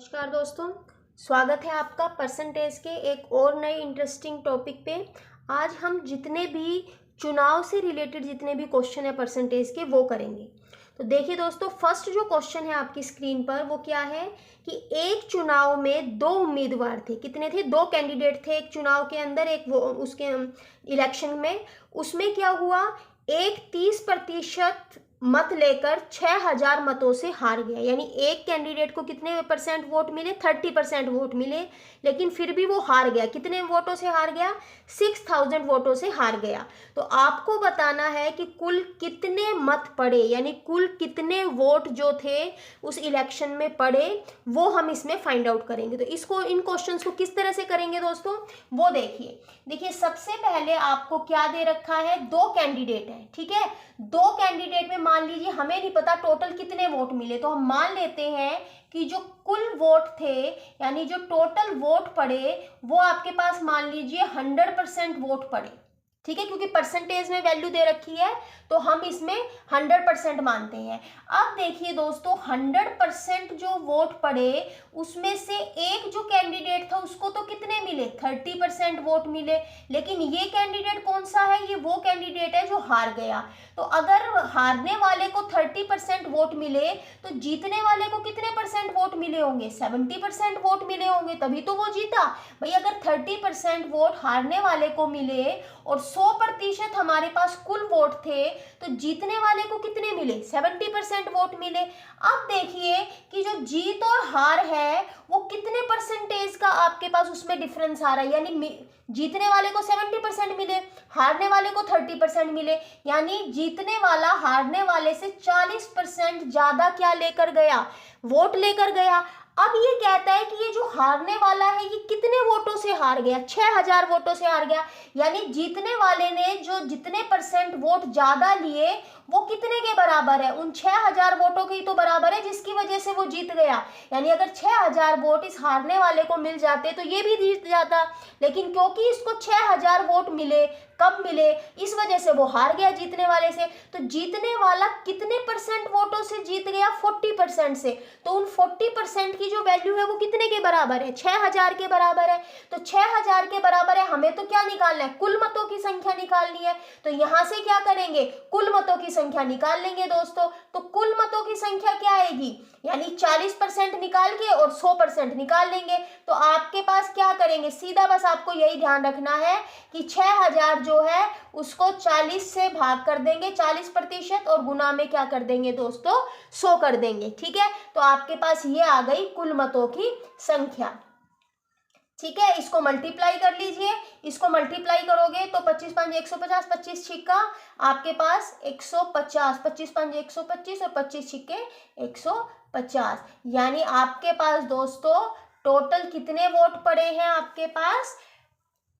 नमस्कार दोस्तों, स्वागत है आपका परसेंटेज के एक और नए इंटरेस्टिंग टॉपिक पे। आज हम जितने भी चुनाव से रिलेटेड जितने भी क्वेश्चन है परसेंटेज के वो करेंगे। तो देखिए दोस्तों, फर्स्ट जो क्वेश्चन है आपकी स्क्रीन पर वो क्या है कि एक चुनाव में दो उम्मीदवार थे। कितने थे? दो कैंडिडेट थे एक चुनाव के अंदर, एक वो उसके इलेक्शन में। उसमें क्या हुआ, एक 30% मत लेकर 6000 मतों से हार गया। यानी एक कैंडिडेट को कितने परसेंट वोट मिले? 30% वोट मिले, लेकिन फिर भी वो हार गया। कितने वोटों से हार गया? 6000 वोटों से हार गया। तो आपको बताना है कि कुल कितने मत पड़े, यानी कुल कितने वोट जो थे उस इलेक्शन में पड़े, वो हम इसमें फाइंड आउट करेंगे। तो इसको, इन क्वेश्चंस को किस तरह से करेंगे दोस्तों, वो देखिए सबसे पहले आपको क्या दे रखा है, दो कैंडिडेट है, ठीक है। दो कैंडिडेट में मान लीजिए हमें नहीं पता टोटल कितने वोट मिले, तो हम मान लेते हैं कि जो कुल वोट थे, यानी जो टोटल वोट पड़े, वो आपके पास मान लीजिए 100% वोट पड़े, ठीक है। क्योंकि परसेंटेज में वैल्यू दे रखी है तो हम इसमें 100% मानते हैं। अब देखिए दोस्तों, 100% जो वोट पड़े उसमें से एक जो कैंडिडेट था उसको तो कितने मिले? 30% वोट मिले। लेकिन ये कैंडिडेट कौन सा है? ये वो कैंडिडेट है जो हार गया। तो अगर हारने वाले को 30% वोट मिले तो जीतने वाले को कितने परसेंट वोट मिले होंगे? 70% वोट मिले होंगे, तभी तो वो जीता भाई। अगर 30% वोट हारने वाले को मिले और 100% हमारे पास कुल वोट थे, तो जीतने वाले को कितने मिले? 70% वोट मिले। अब देखिए कि जो जीत और हार है वो कितने परसेंटेज का आपके पास उसमें डिफरेंस आ रहा है। यानी जीतने वाले को 70% मिले, हारने वाले को 30% मिले। यानी जीतने वाला हारने वाले से 40% ज्यादा क्या लेकर गया? वोट लेकर गया। अब ये कहता है कि ये जो हारने वाला है ये कितने वोटों से हार गया? 6000 वोटों से हार गया। यानी जीतने वाले ने जो जितने परसेंट वोट ज्यादा लिए वो कितने के बराबर है? उन 6000 वोटों के ही तो बराबर है जिसकी वजह से वो जीत गया। यानी अगर 6000 वोट इस हारने वाले को मिल जाते तो ये भी जीत जाता, लेकिन क्योंकि इसको 6000 वोट मिले, कब मिले, इस वजह से वो हार गया जीतने वाले से। तो जीतने वाला कितने परसेंट वोटों से जीत गया? 40% से। तो उन 40% की जो वैल्यू है वो कितने के बराबर है? 6000 के बराबर है। तो 6000 के बराबर है, हमें तो क्या निकालना है? कुल मतों की संख्या निकालनी है। तो यहां से क्या करेंगे? कुल मतों की संख्या निकाल लेंगे दोस्तों। तो कुल मतों की संख्या क्या आएगी? यानी 40% निकाल के और 100% निकाल लेंगे। तो आपके पास क्या करेंगे? सीधा बस आपको यही ध्यान रखना है कि 6000 जो है उसको 40 से भाग कर देंगे, 40%, और गुना में क्या कर देंगे दोस्तों? 100 कर देंगे, ठीक है। तो आपके पास ये आ गई कुल मतों की संख्या, ठीक है। इसको मल्टीप्लाई कर लीजिए। इसको मल्टीप्लाई करोगे तो 25 5 150, 25 छिक्का आपके पास 150, 25 5 125 और 25 छिक्के 150। यानी आपके पास दोस्तों टोटल कितने वोट पड़े हैं? आपके पास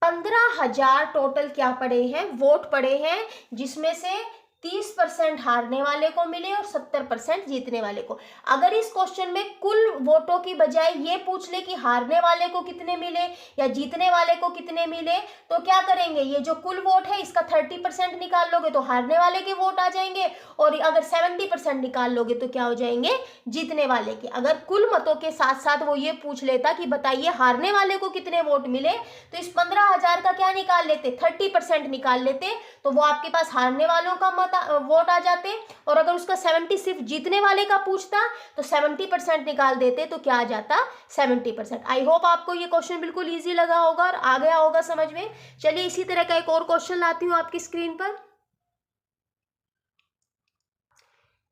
15000 टोटल क्या पड़े हैं? वोट पड़े हैं, जिसमें से 30% हारने वाले को मिले और 70% जीतने वाले को। अगर इस क्वेश्चन में कुल वोटों की बजाय ये पूछ ले कि हारने वाले को कितने मिले या जीतने वाले को कितने मिले, तो क्या करेंगे? ये जो कुल वोट है इसका 30% निकाल लोगे तो हारने वाले के वोट आ जाएंगे, और अगर 70% निकाल लोगे तो क्या हो जाएंगे? जीतने वाले के। अगर कुल मतों के साथ साथ वो ये पूछ लेता कि बताइए हारने वाले को कितने वोट मिले, तो इस 15000 का क्या निकाल लेते? 30% निकाल लेते, तो वो आपके पास हारने वालों का वोट आ जाते। और अगर उसका 70 सिर्फ जीतने वाले का पूछता तो 70% निकाल देते, तो क्या आ जाता? 70%। आई होप आपको ये क्वेश्चन बिल्कुल इजी लगा होगा और आ गया होगा समझ में। चलिए इसी तरह का एक और क्वेश्चन लाती हूँ आपकी स्क्रीन पर।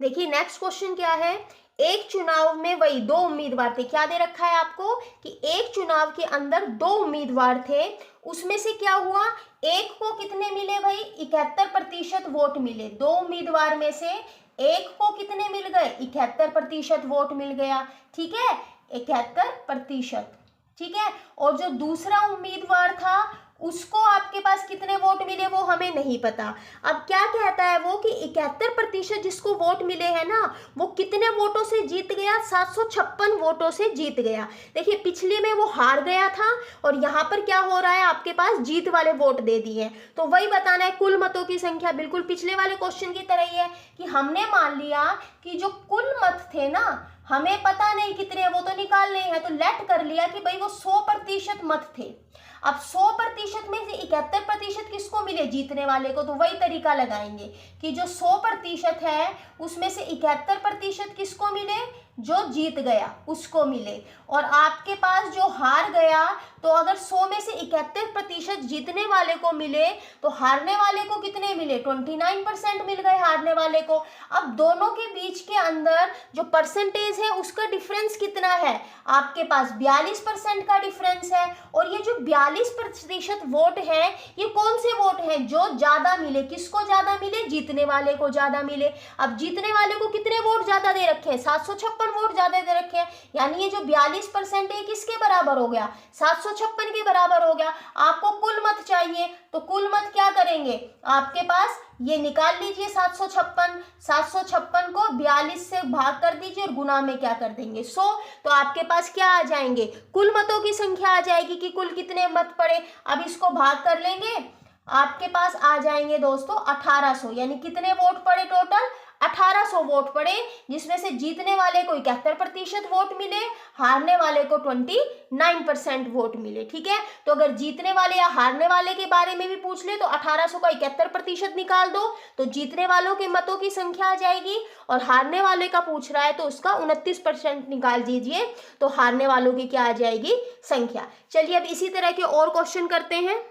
देखिए नेक्स्ट क्वेश्चन क्या है, एक चुनाव में वही दो उम्मीदवार थे। क्या दे रखा है आपको कि एक चुनाव के अंदर दो उम्मीदवार थे, उसमें से क्या हुआ, एक को कितने मिले भाई? 71% वोट मिले। दो उम्मीदवार में से एक को कितने मिल गए? 71% वोट मिल गया, ठीक है। 71%, ठीक है। और जो दूसरा उम्मीदवार था उसको आपके पास कितने वोट मिले वो हमें नहीं पता। अब क्या कहता है वो कि 71% जिसको वोट मिले हैं ना, वो कितने वोटों से जीत गया? 756 वोटों से जीत गया। देखिए पिछले में वो हार गया था और यहाँ पर क्या हो रहा है, आपके पास जीत वाले वोट दे दिए। तो वही बताना है कुल मतों की संख्या। बिल्कुल पिछले वाले क्वेश्चन की तरह ही है कि हमने मान लिया कि जो कुल मत थे ना, हमें पता नहीं कितने, वो तो निकालने हैं, तो लेट कर लिया कि भाई वो 100% मत थे। अब 100% में से 71% किसको मिले, जीतने वाले को, तो वही तरीका लगाएंगे कि जो 100% है उसमें से 71% किसको मिले, जो जीत गया उसको मिले। और आपके पास जो हार गया, तो अगर 100 में से 71% जीतने वाले को मिले तो हारने वाले को कितने मिले, 29% मिल गए हारने वाले को। अब दोनों के बीच के अंदर जो परसेंटेज है उसका डिफरेंस कितना है, आपके पास 42% का डिफरेंस है। और ये जो 42% वोट है, ये कौन से वोट हैं, जो ज्यादा मिले, किसको ज्यादा मिले, जीतने वाले को ज्यादा मिले। अब जीतने वाले को कितने वोट ज्यादा दे रखे हैं, 756 वोट ज्यादा दे रखे हैं, यानी ये जो 42% है किसके बराबर हो गया, 756 के बराबर हो गया। आपको कुल मत चाहिए, तो कुल मत क्या करेंगे, आपके पास ये निकाल लीजिए 756 को 42 से भाग कर दीजिए और गुना में क्या कर देंगे 100, तो आपके पास क्या आ जाएंगे, कुल मतों की संख्या आ जाएगी कि कुल कितने मत पड़े। अब इसको भाग कर लेंगे, आपके पास आ जाएंगे दोस्तों 1800, यानी कितने वोट पड़े, टोटल 1800 वोट पड़े, जिसमें से जीतने वाले को 71% वोट मिले, हारने वाले को 29% वोट मिले। ठीक है, तो अगर जीतने वाले या हारने वाले के बारे में भी पूछ ले तो 1800 का 71% निकाल दो तो जीतने वालों के मतों की संख्या आ जाएगी, और हारने वाले का पूछ रहा है तो उसका 29% निकाल दीजिए तो हारने वालों की क्या आ जाएगी, संख्या। चलिए अब इसी तरह के और क्वेश्चन करते हैं।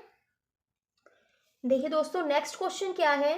देखिए दोस्तों, नेक्स्ट क्वेश्चन क्या है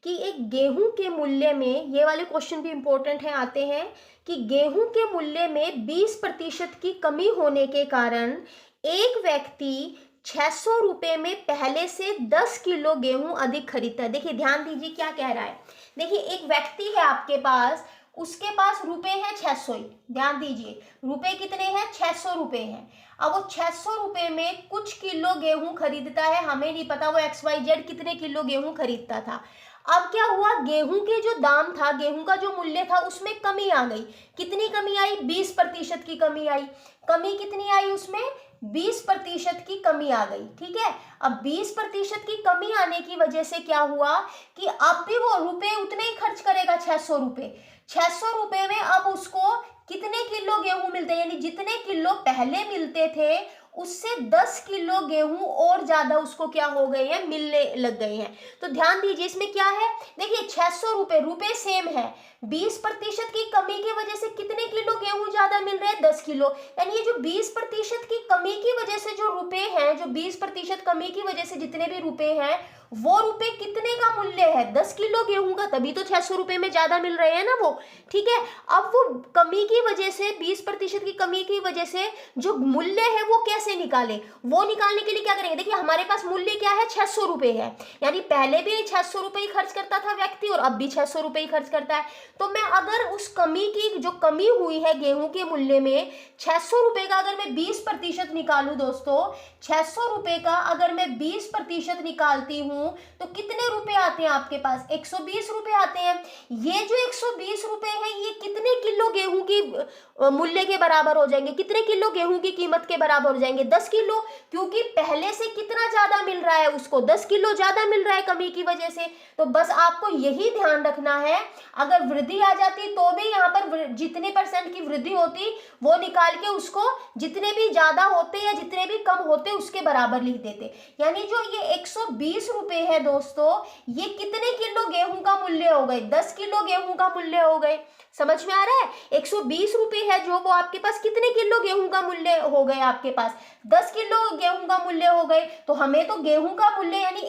कि एक गेहूं के मूल्य में, ये वाले क्वेश्चन भी इंपॉर्टेंट हैं, आते हैं कि गेहूं के मूल्य में 20% की कमी होने के कारण एक व्यक्ति 600 रुपये में पहले से 10 किलो गेहूं अधिक खरीदता है। देखिए ध्यान दीजिए क्या कह रहा है। देखिए एक व्यक्ति है आपके पास, उसके पास रुपए हैं 600 ही, ध्यान दीजिए रुपए कितने हैं, 600 रुपये हैं। अब वो 600 रुपये में कुछ किलो गेहूं खरीदता है, हमें नहीं पता वो XYZ कितने किलो गेहूं खरीदता था। अब क्या हुआ, गेहूं के जो दाम था, गेहूं का जो मूल्य था उसमें कमी आ गई। कितनी कमी आई, 20% की कमी आई। कमी कितनी आई उसमें, 20% की कमी आ गई। ठीक है, अब 20% की कमी आने की वजह से क्या हुआ कि अब भी वो रुपए उतने ही खर्च करेगा, 600 रुपये। 600 रुपये में अब उसको कितने किलो गेहूं मिलते हैं, यानी जितने किलो पहले मिलते थे उससे 10 किलो गेहूं और ज्यादा उसको क्या हो गए हैं, मिलने लग गए हैं। तो ध्यान दीजिए इसमें क्या है, देखिए 600 रुपये, रुपए सेम है, 20% की कमी की वजह से कितने किलो गेहूं ज्यादा मिल रहे हैं, 10 किलो। यानी ये जो 20% की कमी की वजह से जो रुपए हैं, जो 20% कमी की वजह से जितने भी रुपए हैं, वो रुपए कितने का मूल्य है, 10 किलो गेहूं का, तभी तो 600 रुपये में ज्यादा मिल रहे हैं ना वो। ठीक है, अब वो कमी की वजह से, 20% की कमी की वजह से जो मूल्य है वो कैसे निकाले, वो निकालने के लिए क्या करेंगे, देखिए हमारे पास मूल्य क्या है, 600 रुपये है, यानी पहले भी 600 रुपये ही खर्च करता था व्यक्ति और अब भी 600 रुपये ही खर्च करता है। तो मैं अगर उस कमी की, जो कमी हुई है गेहूं के मूल्य में, 600 रुपये का अगर मैं 20% निकालू दोस्तों, 600 रुपये का अगर मैं 20% निकालती हूँ तो कितने रुपए आते हैं आपके पास, 120 रुपए आते हैं। ये जो 120 रुपए है ये कितने किलो गेहूं की मूल्य के बराबर हो जाएंगे, कितने किलो गेहूं की कीमत के बराबर हो जाएंगे, 10 किलो, क्योंकि पहले से कितना ज्यादा मिल रहा है उसको, 10 किलो ज्यादा मिल रहा है कमी की वजह से। तो बस आपको यही ध्यान रखना है, अगर वृद्धि आ जाती तो भी यहाँ पर जितने % की वृद्धि होती वो निकाल के उसको जितने भी ज्यादा होते या जितने भी कम होते उसके बराबर लिख देते। यानी जो ये 120 रुपए है दोस्तों, ये कितने किलो गेहूं का मूल्य हो गए, 10 किलो गेहूं का मूल्य हो गए। समझ में आ रहा है, 120 रुपए है जो, वो आपके पास कितने किलो गेहूं का मूल्य हो गए, आपके पास 10 किलो गेहूं का मूल्य हो गए। तो हमें तो गेहूं का मूल्य यानी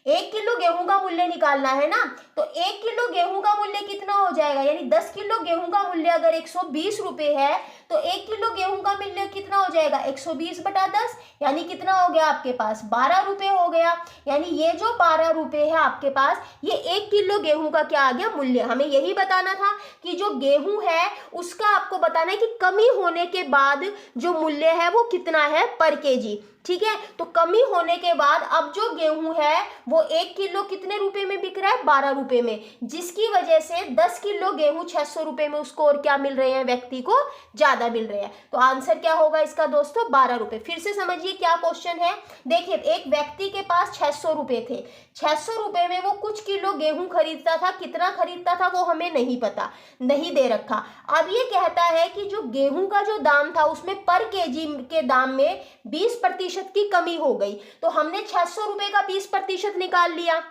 एक किलो गेहूं का मूल्य निकालना है ना, तो 1 किलो गेहूं का मूल्य कितना हो जाएगा, यानी 10 किलो गेहूं का मूल्य अगर 120 रुपए है तो 1 किलो गेहूं का मूल्य कितना हो जाएगा, 120/10, यानी कितना हो गया आपके पास, 12 रुपए हो गया। यानी ये जो 12 रुपए है आपके पास, ये 1 किलो गेहूं का क्या आ गया, मूल्य। हमें यही बताना था कि जो गेहूं है उसका आपको बताना है कि कमी होने के बाद जो मूल्य है वो कितना है पर केजी। ठीक है। तो कमी होने के बाद अब जो गेहूं है वो 1 किलो कितने रुपए में बिक रहा है, 12 रुपए में, जिसकी वजह से 10 किलो गेहूं 600 रुपए में उसको और क्या मिल रहे हैं, व्यक्ति को ज्यादा मिल रहे हैं। तो आंसर क्या होगा इसका दोस्तों, 12 रुपए। फिर से समझिए क्या क्वेश्चन है। देखिए एक व्यक्ति के पास 600 रुपए थे, 600 रुपए में वो कुछ किलो गेहूं खरीदता था, कितना खरीदता था वो हमें नहीं पता, नहीं दे रखा। अब ये कहता है कि जो गेहूं का जो दाम था उसमें पर केजी के दाम में 20% की कमी हो गई। तो हमने 600 रुपए का 20% निकाल लिया।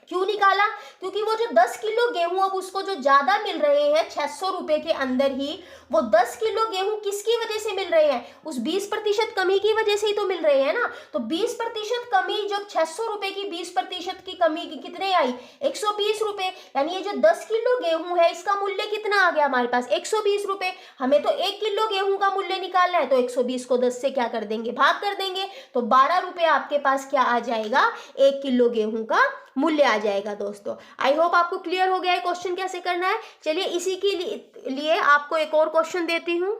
क्यों निकाला, क्योंकि वो जो 10 किलो गेहूं अब उसको जो ज्यादा मिल रहे हैं 600 रुपए के अंदर ही, वो 10 किलो गेहूं किसकी वजह से मिल रहे हैं, उस 20% कमी की वजह से ही तो मिल रहे हैं ना। तो 20% कमी, जब 600 रुपए की 20% की कमी की कितने आई, 120 रुपए। यानी ये जो 10 किलो गेहूं है इसका मूल्य कितना आ गया हमारे पास, 120 रुपए। हमें तो 1 किलो गेहूं का मूल्य निकालना है, तो 120 को 10 से क्या कर देंगे, भाग कर देंगे। तो 12 रुपए आपके पास क्या आ जाएगा, 1 किलो गेहूं का मूल्य आ जाएगा दोस्तों। आई होप आपको क्लियर हो गया है क्वेश्चन कैसे करना है। चलिए इसी के लिए आपको एक और क्वेश्चन देती हूँ।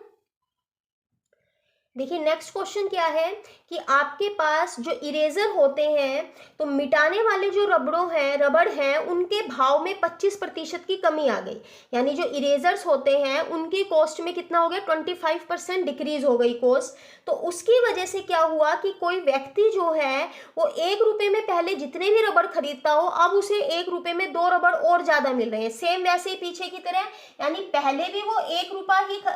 देखिए नेक्स्ट क्वेश्चन क्या है कि आपके पास जो इरेजर होते हैं, तो मिटाने वाले जो रबड़ हैं उनके भाव में 25% की कमी आ गई। यानी जो इरेजर्स होते हैं उनकी कॉस्ट में कितना हो गया, 25% डिक्रीज हो गई कॉस्ट। तो उसकी वजह से क्या हुआ कि कोई व्यक्ति जो है वो 1 रुपए में पहले जितने भी रबड़ खरीदता हो, अब उसे 1 रुपए में 2 रबड़ और ज्यादा मिल रहे हैं, सेम वैसे ही पीछे की तरह। यानी पहले भी वो 1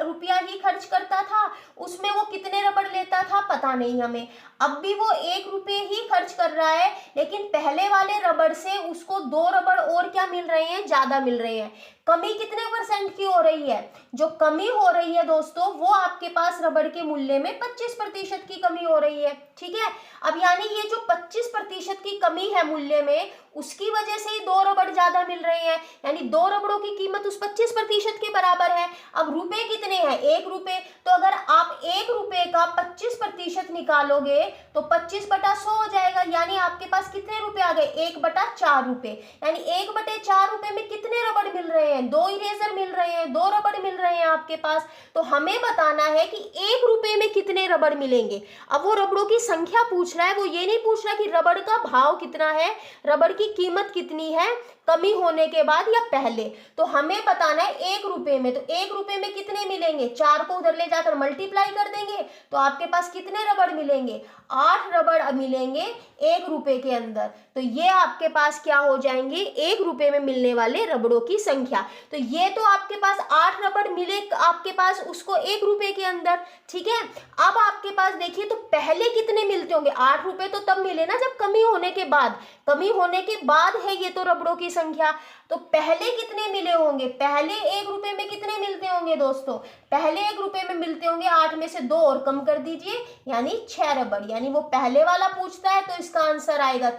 रुपया ही खर्च करता था, उसमें वो कितने रबड़ लेता था पता नहीं हमें। अब भी वो 1 रुपये ही खर्च कर रहा है, लेकिन पहले वाले रबड़ से उसको 2 रबड़ और क्या मिल रहे हैं, ज्यादा मिल रहे हैं। कमी कितने % की हो रही है, जो कमी हो रही है दोस्तों वो आपके पास रबड़ के मूल्य में 25% की कमी हो रही है। ठीक है। अब यानी ये जो 25% की कमी है मूल्य में, उसकी वजह से ही 2 रबड़ ज्यादा मिल रहे हैं। यानी 2 रबड़ों की कीमत उस 25% के बराबर है। अब रुपए कितने हैं, 1 रुपए। तो अगर आप 1 रुपए का 25% निकालोगे तो 25/100 हो जाएगा। यानी आपके पास कितने रुपए आ गए, 1/4 रुपए। यानी 1/4 रुपए में कितने रबड़ मिल रहे हैं, 2 इरेजर मिल रहे हैं, 2 रबड़ मिल रहे हैं आपके पास। तो हमें बताना है कि 1 रुपए में कितने रबड़ मिलेंगे। अब वो रबड़ों की संख्या पूछ रहा है, वो ये नहीं पूछ रहा कि रबड़ का भाव कितना है, रबड़ की कीमत कितनी है कमी होने के बाद या पहले। तो हमें बताना है 1 रुपए में। तो 1 रुपए में कितने मिलेंगे, 4 को उधर ले जाकर मल्टीप्लाई कर देंगे तो आपके पास कितने रबड़ मिलेंगे, 8 रबड़ मिलेंगे 1 रुपए के अंदर। तो ये आपके पास क्या हो जाएंगे, 1 रुपए में मिलने वाले रबड़ों की संख्या। तो ये तो आपके पास 8 रबड़ मिले आपके पास उसको 1 रुपए के अंदर। ठीक है। अब आपके पास देखिए तो पहले कितने मिलते होंगे, 8 रुपए तो तब मिले ना जब कमी होने के बाद, कमी होने के बाद है ये तो रबड़ों की संख्या। तो पहले कितने मिले होंगे, पहले 1 रुपए में कितने मिलते होंगे दोस्तों, पहले 1 रुपए में मिलते होंगे 8 में से 2 और कम कर दीजिए, यानी 6 रबड़। यानी वो पहले वाला पूछता है तो इसका आंसर आएगा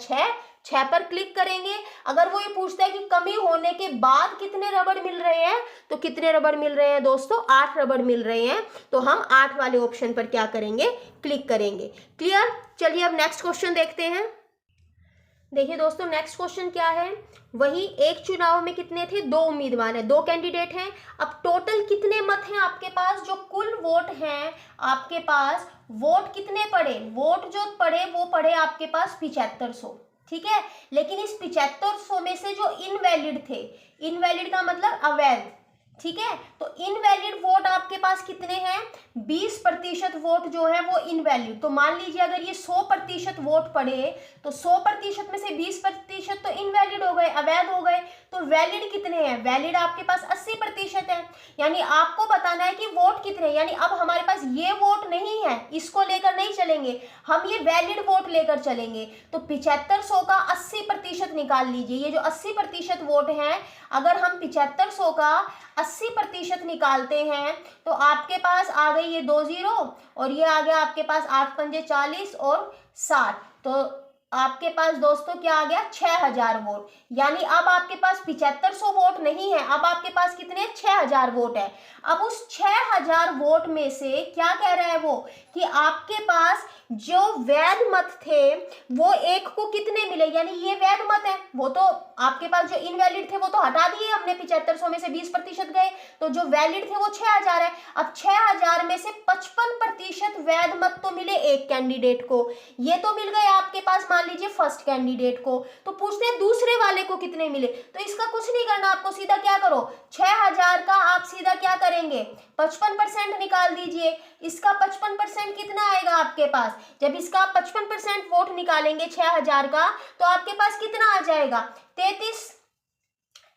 6 पर क्लिक करेंगे। अगर वो ये पूछता है कि कमी होने के बाद कितने रबड़ मिल रहे हैं, तो कितने रबड़ मिल रहे हैं दोस्तों, 8 रबड़ मिल रहे हैं। तो हम 8 वाले ऑप्शन पर क्या करेंगे, क्लिक करेंगे। क्लियर। चलिए अब नेक्स्ट क्वेश्चन देखते हैं। देखिए दोस्तों नेक्स्ट क्वेश्चन क्या है, वही एक चुनाव में कितने थे, 2 उम्मीदवार हैं, 2 कैंडिडेट हैं। अब टोटल कितने मत हैं आपके पास, जो कुल वोट हैं आपके पास, वोट कितने पड़े, वोट जो पड़े वो पड़े आपके पास 7500। ठीक है। लेकिन इस 7500 में से जो इनवैलिड थे, इनवैलिड का मतलब अवैध, ठीक है, तो इनवैलिड वोट आपके पास कितने हैं, 20% वोट जो है वो इनवैलिड। तो मान लीजिए अगर ये 100% वोट पड़े तो 100% में से 20% तो इनवैलिड हो गए, अवैध हो गए। तो वैलिड कितने हैं, वैलिड आपके पास 80% है। यानी आपको बताना है कि वोट कितने हैं। यानी अब हमारे पास ये वोट नहीं है, इसको लेकर नहीं चलेंगे, हम ये वैलिड वोट लेकर चलेंगे। तो 7500 का 80% निकाल लीजिए। ये जो 80% वोट हैं, अगर हम 7500 का 80% निकालते हैं तो आपके पास आ गई ये 2 0 और ये आ गया आपके पास 8 पंजे 40 और 60। तो आपके पास दोस्तों क्या आ गया 6000 वोट। यानी अब आपके पास 7500 वोट नहीं है, अब आपके पास कितने 6000 वोट है। अब उस 6000 वोट में से क्या कह रहा है वो कि आपके पास जो वैध मत थे वो एक को कितने मिले, यानी ये वैध मत है, वो तो आपके पास जो इनवैलिड थे वो तो हटा दिए हमने, 7500 में से 20% गए, तो जो वैलिड थे वो 6000 है। अब 6000 में से 55% वैध मत तो मिले एक कैंडिडेट को, ये तो मिल गए आपके पास मान लीजिए फर्स्ट कैंडिडेट को। तो पूछते हैं दूसरे वाले को कितने मिले, तो इसका कुछ नहीं करना आपको, सीधा क्या करो 6000 का आप सीधा क्या करेंगे 55% निकाल दीजिए। इसका 55% कितना आएगा आपके पास, जब इसका 55% वोट निकालेंगे 6000 का तो आपके पास कितना आ जाएगा 33।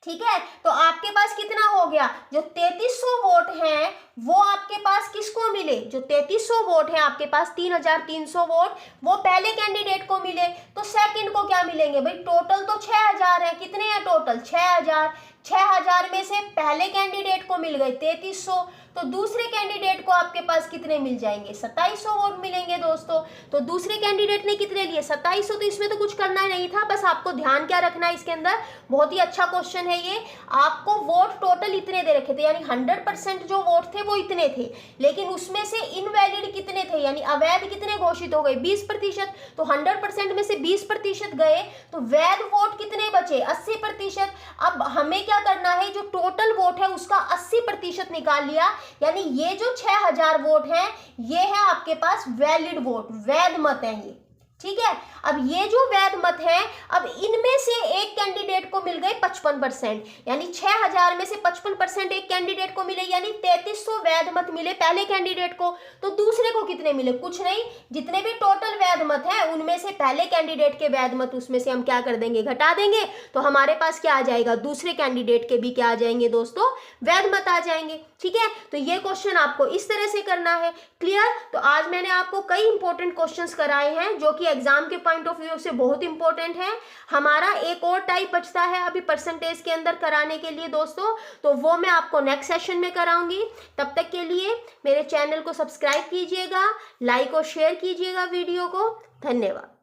ठीक है, तो आपके पास कितना हो गया, जो 3300 वोट हैं वो आपके पास किसको मिले, जो 3300 वोट है आपके पास 3300 वोट वो पहले कैंडिडेट को मिले। तो सेकंड को क्या मिलेंगे भाई, टोटल तो 6000 है, कितने हैं टोटल 6000, 6000 में से पहले कैंडिडेट को मिल गए 3300, तो दूसरे कैंडिडेट को आपके पास कितने मिल जाएंगे 2700 वोट मिलेंगे दोस्तों। तो दूसरे कैंडिडेट ने कितने लिए 2700, तो इसमें तो कुछ करना ही नहीं था, बस आपको ध्यान क्या रखना है इसके अंदर, बहुत ही अच्छा क्वेश्चन है ये। आपको वोट टोटल इतने दे रखे थे, यानी 100% जो वोट थे वो इतने थे, लेकिन उसमें से इनवैलिड कितने थे, यानी अवैध कितने घोषित हो गए 20%, तो 100% में से 20% गए, तो वैध वोट कितने बचे 80%। अब हमें क्या करना है, जो टोटल वोट है उसका 80% निकाल लिया, यानी ये जो 6000 वोट हैं ये है आपके पास वैलिड वोट, वैध मत है ये। ठीक है, अब ये जो वैध मत है, अब इनमें से एक कैंडिडेट को मिल गए 55%, यानी 6000 में से 55% एक कैंडिडेट को मिले, यानी 3300 वैध मत मिले पहले कैंडिडेट को। तो दूसरे को कितने मिले, कुछ नहीं, जितने भी टोटल वैध मत है उनमें से पहले कैंडिडेट के वैध मत उसमें से हम क्या कर देंगे घटा देंगे, तो हमारे पास क्या आ जाएगा दूसरे कैंडिडेट के भी क्या आ जाएंगे दोस्तों वैध मत आ जाएंगे। ठीक है, तो ये क्वेश्चन आपको इस तरह से करना है। क्लियर, तो आज मैंने आपको कई इंपॉर्टेंट क्वेश्चंस कराए हैं जो कि एग्जाम के पॉइंट ऑफ व्यू से बहुत इंपॉर्टेंट है। हमारा एक और टाइप बचता है अभी परसेंटेज के अंदर कराने के लिए दोस्तों, तो वो मैं आपको नेक्स्ट सेशन में कराऊंगी। तब तक के लिए मेरे चैनल को सब्सक्राइब कीजिएगा, लाइक और शेयर कीजिएगा वीडियो को। धन्यवाद।